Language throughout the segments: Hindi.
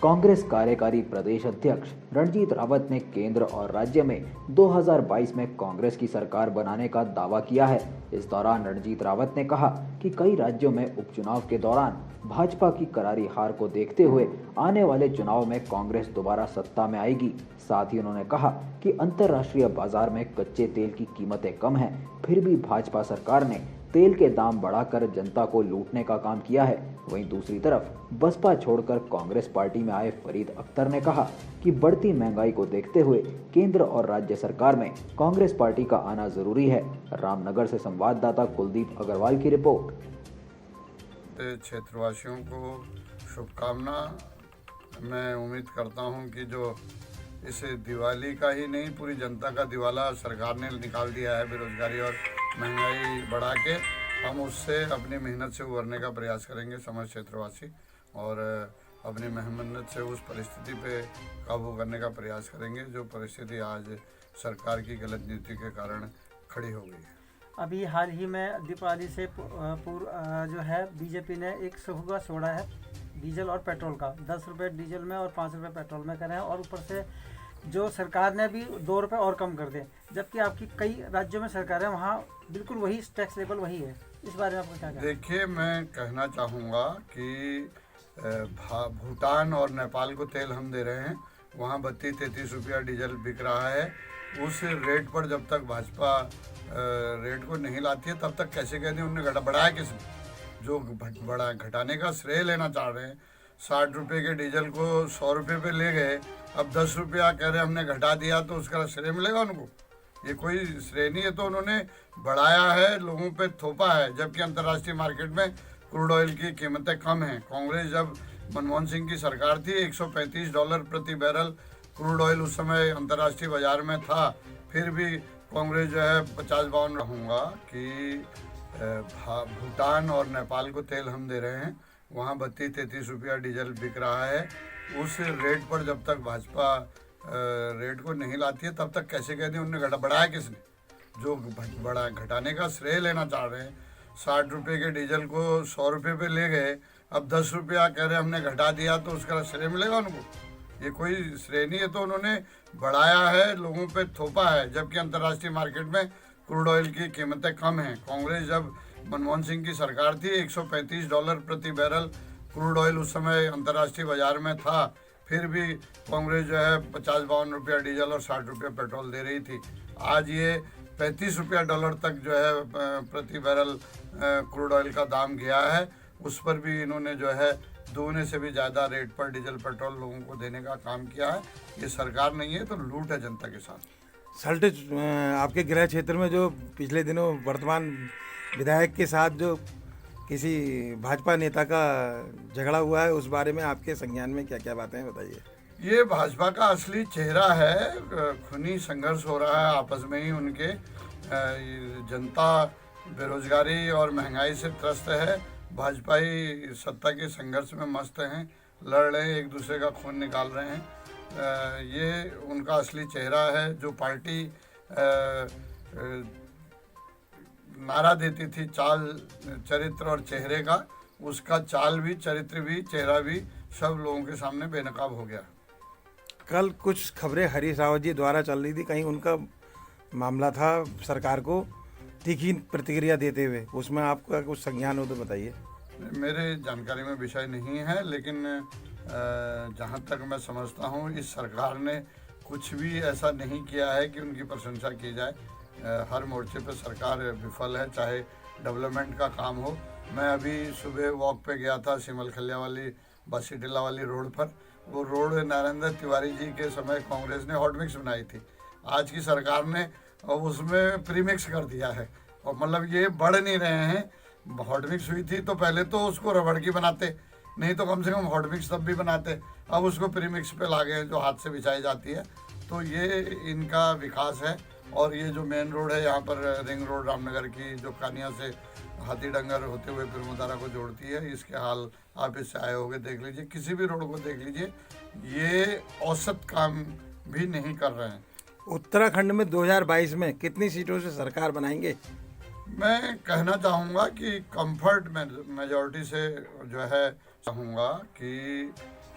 कांग्रेस कार्यकारी प्रदेश अध्यक्ष रणजीत रावत ने केंद्र और राज्य में 2022 में कांग्रेस की सरकार बनाने का दावा किया है। इस दौरान रणजीत रावत ने कहा कि कई राज्यों में उपचुनाव के दौरान भाजपा की करारी हार को देखते हुए आने वाले चुनाव में कांग्रेस दोबारा सत्ता में आएगी। साथ ही उन्होंने कहा कि अंतर्राष्ट्रीय बाजार में कच्चे तेल की कीमतें कम हैं, फिर भी भाजपा सरकार ने तेल के दाम बढ़ाकर जनता को लूटने का काम किया है। वहीं दूसरी तरफ बसपा छोड़कर कांग्रेस पार्टी में आए फरीद अख्तर ने कहा कि बढ़ती महंगाई को देखते हुए केंद्र और राज्य सरकार में कांग्रेस पार्टी का आना जरूरी है। रामनगर से संवाददाता कुलदीप अग्रवाल की रिपोर्ट। क्षेत्रवासियों को शुभकामना। मैं उम्मीद करता हूं कि जो इसे दिवाली का ही नहीं, पूरी जनता का दिवाला सरकार ने निकाल दिया है बेरोजगारी और महंगाई बढ़ा के, हम उससे अपनी मेहनत से उभरने का प्रयास करेंगे समस्त क्षेत्रवासी, और अपनी मेहनत से उस परिस्थिति पे काबू करने का प्रयास करेंगे जो परिस्थिति आज सरकार की गलत नीति के कारण खड़ी हो गई है। अभी हाल ही में दीपावली से पूर्व जो है बीजेपी ने एक सुबह छोड़ा है डीजल और पेट्रोल का, 10 रुपये डीजल में और 5 रुपये पेट्रोल में करे हैं, और ऊपर से जो सरकार ने भी 2 रुपये और कम कर दे, जबकि आपकी कई राज्यों में सरकार है वहाँ बिल्कुल वही टैक्स लेवल वही है। इस बारे में आपको क्या कहना है? देखिए, मैं कहना चाहूँगा कि भूटान और नेपाल को तेल हम दे रहे हैं, वहाँ 32-33 रुपया डीजल बिक रहा है। उस रेट पर जब तक भाजपा रेट को नहीं लाती है तब तक कैसे कहते हैं उन्होंने बढ़ाया किसने? जो बड़ा घटाने का श्रेय लेना चाह रहे हैं, 60 रुपये के डीजल को 100 रुपये पे ले गए, अब 10 रुपया कह रहे हमने घटा दिया, तो उसका श्रेय मिलेगा उनको? ये कोई श्रेय नहीं है। तो उन्होंने बढ़ाया है, लोगों पे थोपा है, जबकि अंतर्राष्ट्रीय मार्केट में क्रूड ऑयल की कीमतें कम हैं। कांग्रेस जब मनमोहन सिंह की सरकार थी, $135 प्रति बैरल क्रूड ऑयल उस समय अंतर्राष्ट्रीय बाजार में था, फिर भी कांग्रेस जो है 50-52 रहूँगा कि भूटान और नेपाल को तेल हम दे रहे हैं, वहाँ 32-33 रुपया डीजल बिक रहा है। उस रेट पर जब तक भाजपा रेट को नहीं लाती है तब तक कैसे कहते हैं उन्होंने बढ़ाया किसने? जो बड़ा घटाने का श्रेय लेना चाह रहे हैं, 60 रुपये के डीजल को 100 रुपये पे ले गए, अब 10 रुपया कह रहे हमने घटा दिया, तो उसका श्रेय मिलेगा उनको? ये कोई श्रेय नहीं है। तो उन्होंने बढ़ाया है, लोगों पे थोपा है, जबकि अंतर्राष्ट्रीय मार्केट में क्रूड ऑयल की कीमतें कम हैं। कांग्रेस जब मनमोहन सिंह की सरकार थी, $135 प्रति बैरल क्रूड ऑयल उस समय अंतर्राष्ट्रीय बाजार में था, फिर भी कांग्रेस जो है 50-52 रुपया डीजल और 60 रुपये पेट्रोल दे रही थी। आज ये $35 तक जो है प्रति बैरल क्रूड ऑयल का दाम गया है। उस पर भी इन्होंने जो है दोगुने से भी ज़्यादा रेट पर डीजल पेट्रोल लोगों को देने का काम किया है। ये सरकार नहीं है तो लूट है जनता के साथ। सल्ट आपके गृह क्षेत्र में जो पिछले दिनों वर्तमान विधायक के साथ जो किसी भाजपा नेता का झगड़ा हुआ है, उस बारे में आपके संज्ञान में क्या क्या बातें हैं, बताइए। ये भाजपा का असली चेहरा है। खूनी संघर्ष हो रहा है आपस में ही उनके। जनता बेरोजगारी और महंगाई से त्रस्त है, भाजपा ही सत्ता के संघर्ष में मस्त हैं, लड़ रहे हैं, एक दूसरे का खून निकाल रहे हैं। ये उनका असली चेहरा है। जो पार्टी नारा देती थी चाल, चरित्र और चेहरे का, उसका चाल भी, चरित्र भी, चेहरा भी सब लोगों के सामने बेनकाब हो गया। कल कुछ खबरें हरीश रावत जी द्वारा चल रही थी, कहीं उनका मामला था सरकार को तीखी प्रतिक्रिया देते हुए, उसमें आपका कुछ संज्ञान हो तो बताइए। मेरे जानकारी में विषय नहीं है, लेकिन जहाँ तक मैं समझता हूँ इस सरकार ने कुछ भी ऐसा नहीं किया है कि उनकी प्रशंसा की जाए। हर मोर्चे पर सरकार विफल है, चाहे डेवलपमेंट का काम हो। मैं अभी सुबह वॉक पे गया था सिमल खलिया वाली बसी टिल्ला वाली रोड पर। वो रोड नरेंद्र तिवारी जी के समय कांग्रेस ने हॉट मिक्स बनाई थी, आज की सरकार ने उसमें प्रीमिक्स कर दिया है। और मतलब ये बढ़ नहीं रहे हैं। हॉट मिक्स हुई थी तो पहले तो उसको रबड़ की बनाते, नहीं तो कम से कम हॉट मिक्स तब भी बनाते, अब उसको प्रीमिक्स पे ला गए जो हाथ से बिछाई जाती है। तो ये इनका विकास है। और ये जो मेन रोड है यहाँ पर रिंग रोड रामनगर की, जो कानिया से हाथीडंगर होते हुए फिरमुदारा को जोड़ती है, इसके हाल आप इससे आए होंगे, देख लीजिए, किसी भी रोड को देख लीजिए, ये औसत काम भी नहीं कर रहे हैं। उत्तराखंड में 2022 में कितनी सीटों से सरकार बनाएंगे? मैं कहना चाहूँगा कि कंफर्ट मेजॉरिटी से जो है चाहूँगा कि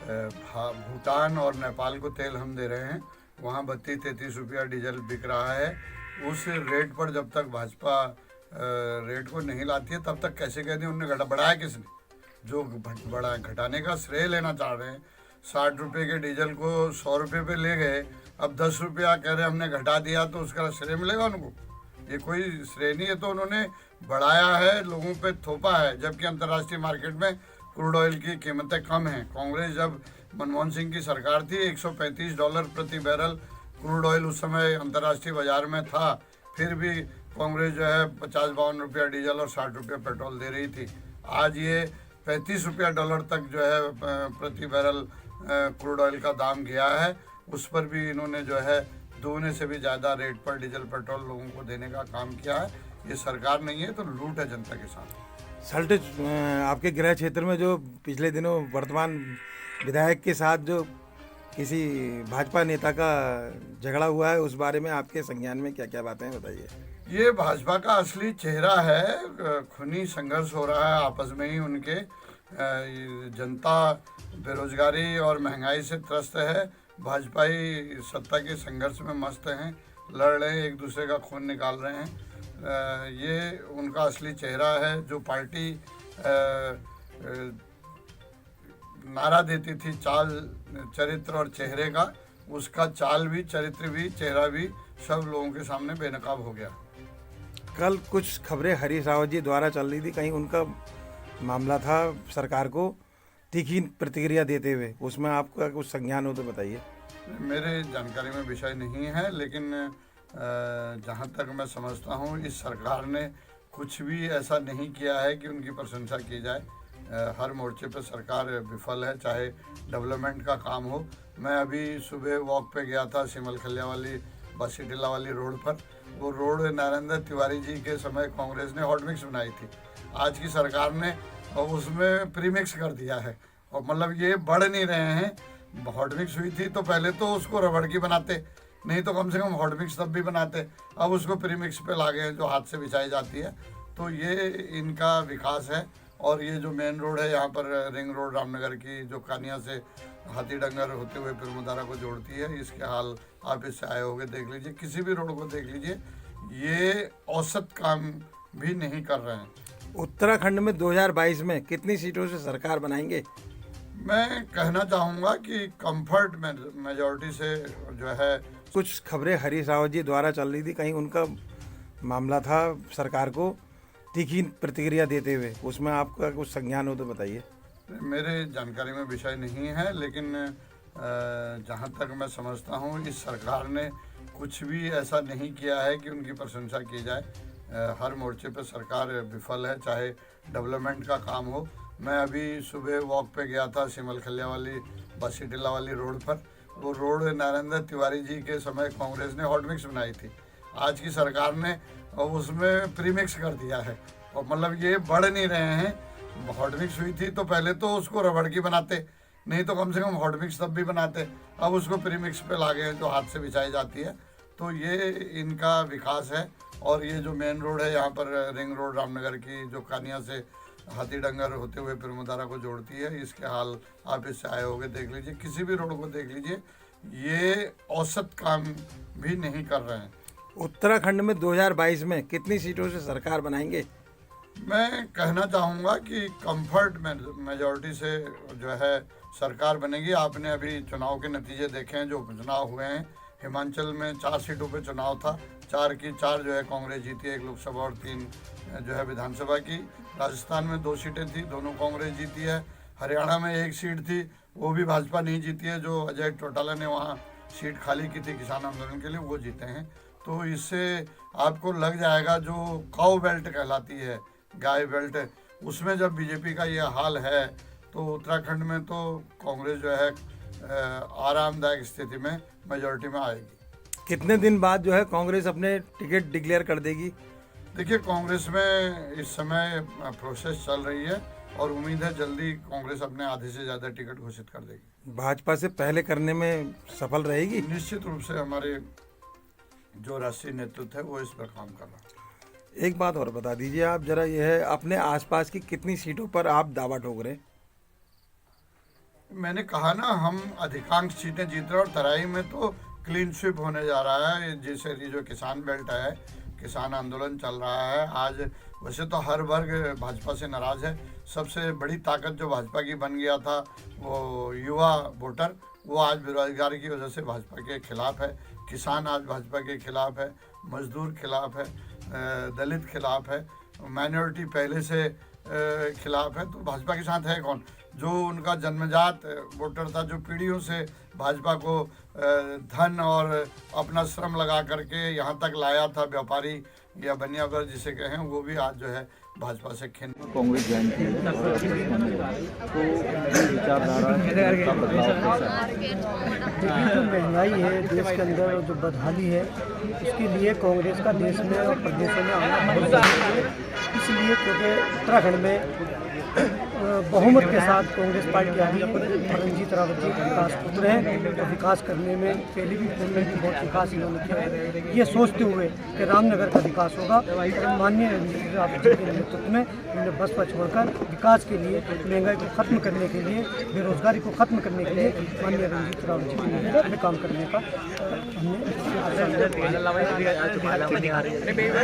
भूटान और नेपाल को तेल हम दे रहे हैं, वहाँ 32-33 रुपया डीजल बिक रहा है। उस रेट पर जब तक भाजपा रेट को नहीं लाती है तब तक कैसे कहते हैं उनने बढ़ाया किसने? जो बड़ा घटाने का श्रेय लेना चाह रहे हैं। 60 रुपये के डीजल को 100 रुपये पे ले गए, अब 10 रुपया कह रहे हमने घटा दिया, तो उसका श्रेय मिलेगा उनको? ये कोई श्रेय नहीं है। तो उन्होंने बढ़ाया है, लोगों पे थोपा है, जबकि अंतर्राष्ट्रीय मार्केट में क्रूड ऑयल की कीमतें कम हैं। कांग्रेस जब मनमोहन सिंह की सरकार थी, $135 प्रति बैरल क्रूड ऑयल उस समय अंतर्राष्ट्रीय बाजार में था, फिर भी कांग्रेस जो है 50-52 रुपया डीजल और 60 रुपया पेट्रोल दे रही थी। आज ये $35 तक जो है प्रति बैरल क्रूड ऑयल का दाम गया है। उस पर भी इन्होंने जो है दोगुने से भी ज़्यादा रेट पर डीजल पेट्रोल लोगों को देने का काम किया है। ये सरकार नहीं है तो लूट है जनता के साथ। सल्ट आपके गृह क्षेत्र में जो पिछले दिनों वर्तमान विधायक के साथ जो किसी भाजपा नेता का झगड़ा हुआ है, उस बारे में आपके संज्ञान में क्या क्या बातें हैं, बताइए। ये भाजपा का असली चेहरा है। खूनी संघर्ष हो रहा है आपस में ही उनके। जनता बेरोजगारी और महंगाई से त्रस्त है। भाजपाई सत्ता के संघर्ष में मस्त हैं, लड़ रहे हैं, एक दूसरे का खून निकाल रहे हैं। ये उनका असली चेहरा है। जो पार्टी नारा देती थी चाल, चरित्र और चेहरे का, उसका चाल भी, चरित्र भी, चेहरा भी सब लोगों के सामने बेनकाब हो गया। कल कुछ खबरें हरीश रावत जी द्वारा चल रही थी, कहीं उनका मामला था सरकार को तीखी प्रतिक्रिया देते हुए, उसमें आपका कुछ संज्ञान हो तो बताइए। मेरे जानकारी में विषय नहीं है, लेकिन जहाँ तक मैं समझता हूँ इस सरकार ने कुछ भी ऐसा नहीं किया है कि उनकी प्रशंसा की जाए। हर मोर्चे पर सरकार विफल है, चाहे डेवलपमेंट का काम हो। मैं अभी सुबह वॉक पे गया था सिमल खलिया वाली बसी टिल्ला वाली रोड पर। वो रोड नरेंद्र तिवारी जी के समय कांग्रेस ने हॉट मिक्स बनाई थी, आज की सरकार ने उसमें प्रीमिक्स कर दिया है। और मतलब ये बढ़ नहीं रहे हैं। हॉट मिक्स हुई थी तो पहले तो उसको रबड़ की बनाते, नहीं तो कम से कम हॉट मिक्स तब भी बनाते, अब उसको प्रीमिक्स पे ला गए जो हाथ से बिछाई जाती है। तो ये इनका विकास है। और ये जो मेन रोड है यहाँ पर रिंग रोड रामनगर की, जो कानिया से हाथीडंगर होते हुए पिरमुदारा को जोड़ती है, इसके हाल आप इससे आए होंगे, देख लीजिए। किसी भी रोड को देख लीजिए, ये औसत काम भी नहीं कर रहे हैं। उत्तराखंड में 2022 में कितनी सीटों से सरकार बनाएंगे? मैं कहना चाहूँगा कि कंफर्ट मेजॉरिटी से जो है। कुछ खबरें हरीश रावत जी द्वारा चल रही थी, कहीं उनका मामला था सरकार को तीखी प्रतिक्रिया देते हुए, उसमें आपका कुछ संज्ञान हो तो बताइए। मेरे जानकारी में विषय नहीं है, लेकिन जहाँ तक मैं समझता हूँ इस सरकार ने कुछ भी ऐसा नहीं किया है कि उनकी प्रशंसा की जाए। हर मोर्चे पर सरकार विफल है, चाहे डेवलपमेंट का काम हो। मैं अभी सुबह वॉक पे गया था सिमल खलिया वाली बसी टिल्ला वाली रोड पर। वो रोड नरेंद्र तिवारी जी के समय कांग्रेस ने हॉट मिक्स बनाई थी, आज की सरकार ने उसमें प्रीमिक्स कर दिया है। और मतलब ये बढ़ नहीं रहे हैं। हॉट मिक्स हुई थी तो पहले तो उसको रबड़ की बनाते, नहीं तो कम से कम हॉट मिक्स तब भी बनाते, अब उसको प्रीमिक्स पे ला गए जो हाथ से बिछाई जाती है। तो ये इनका विकास है। और ये जो मेन रोड है यहाँ पर रिंग रोड रामनगर की, जो कानिया से हाथीडंगर होते हुए पिरमुदारा को जोड़ती है, इसके हाल आप इससे आए होंगे, देख लीजिए। किसी भी रोड को देख लीजिए, ये औसत काम भी नहीं कर रहे हैं। उत्तराखंड में 2022 में कितनी सीटों से सरकार बनाएंगे? मैं कहना चाहूँगा कि कंफर्ट मेजॉरिटी से जो है सरकार बनेगी। आपने अभी चुनाव के नतीजे देखे हैं, जो चुनाव हुए हैं। हिमाचल में 4 सीटों पे चुनाव था, 4 की 4 जो है कांग्रेस जीती, 1 लोकसभा और 3 जो है विधानसभा की। राजस्थान में 2 सीटें थी, दोनों कांग्रेस जीती है। हरियाणा में 1 सीट थी, वो भी भाजपा नहीं जीती है, जो अजय टोटाला ने वहाँ सीट खाली की थी किसान आंदोलन के लिए, वो जीते हैं। तो इससे आपको लग जाएगा जो काऊ बेल्ट कहलाती है, गाय बेल्ट, उसमें जब बीजेपी का ये हाल है, तो उत्तराखंड में तो कांग्रेस जो है आरामदायक स्थिति में मेजॉरिटी में आएगी। कितने दिन बाद जो है कांग्रेस अपने टिकट डिक्लेयर कर देगी? देखिए, कांग्रेस में इस समय प्रोसेस चल रही है और उम्मीद है जल्दी कांग्रेस अपने आधे से ज़्यादा टिकट घोषित कर देगी। भाजपा से पहले करने में सफल रहेगी? निश्चित रूप से हमारे जो राष्ट्रीय नेतृत्व है वो इस पर काम कर रहा है। एक बात और बता दीजिए आप जरा, यह है अपने आसपास की कितनी सीटों पर आप दावा ठोक रहे हैं? मैंने कहा ना, हम अधिकांश सीटें जीत रहे हैं और तराई में तो क्लीन स्वीप होने जा रहा है। जैसे ये जो किसान बेल्ट है, किसान आंदोलन चल रहा है आज। वैसे तो हर वर्ग भाजपा से नाराज़ है। सबसे बड़ी ताकत जो भाजपा की बन गया था वो युवा वोटर, वो आज बेरोजगारी की वजह से भाजपा के खिलाफ है। किसान आज भाजपा के खिलाफ है, मजदूर खिलाफ है, दलित खिलाफ है, माइनॉरिटी पहले से खिलाफ है। तो भाजपा के साथ है कौन? जो उनका जन्मजात वोटर था, जो पीढ़ियों से भाजपा को धन और अपना श्रम लगा करके यहाँ तक लाया था, व्यापारी या बनियागर जिसे कहें, वो भी आज जो है भाजपा से खिन। कांग्रेस ज्वाइन की है और तो ये विचारधारा का बदलाव कैसा है? देखिए, जो महंगाई है देश के अंदर, जो बदहाली है, उसके लिए कांग्रेस का देश में और प्रदेशों में आना बहुत जरूरी है। इसलिए क्योंकि उत्तराखंड में बहुमत के साथ कांग्रेस पार्टी आ रही है। रणजीत रावत जी विकास पुत्र हैं, तो विकास करने में पहले भी बहुत विकास इन्होंने किया है। ये सोचते हुए कि रामनगर का विकास होगा, तो माननीय रणजीत रावत जी के नेतृत्व में उन्होंने बसपा छोड़कर विकास के लिए, महंगाई को खत्म करने के लिए, बेरोजगारी को खत्म करने के लिए माननीय रणजीत रावत जी के नेतृत्व में काम करने का हमने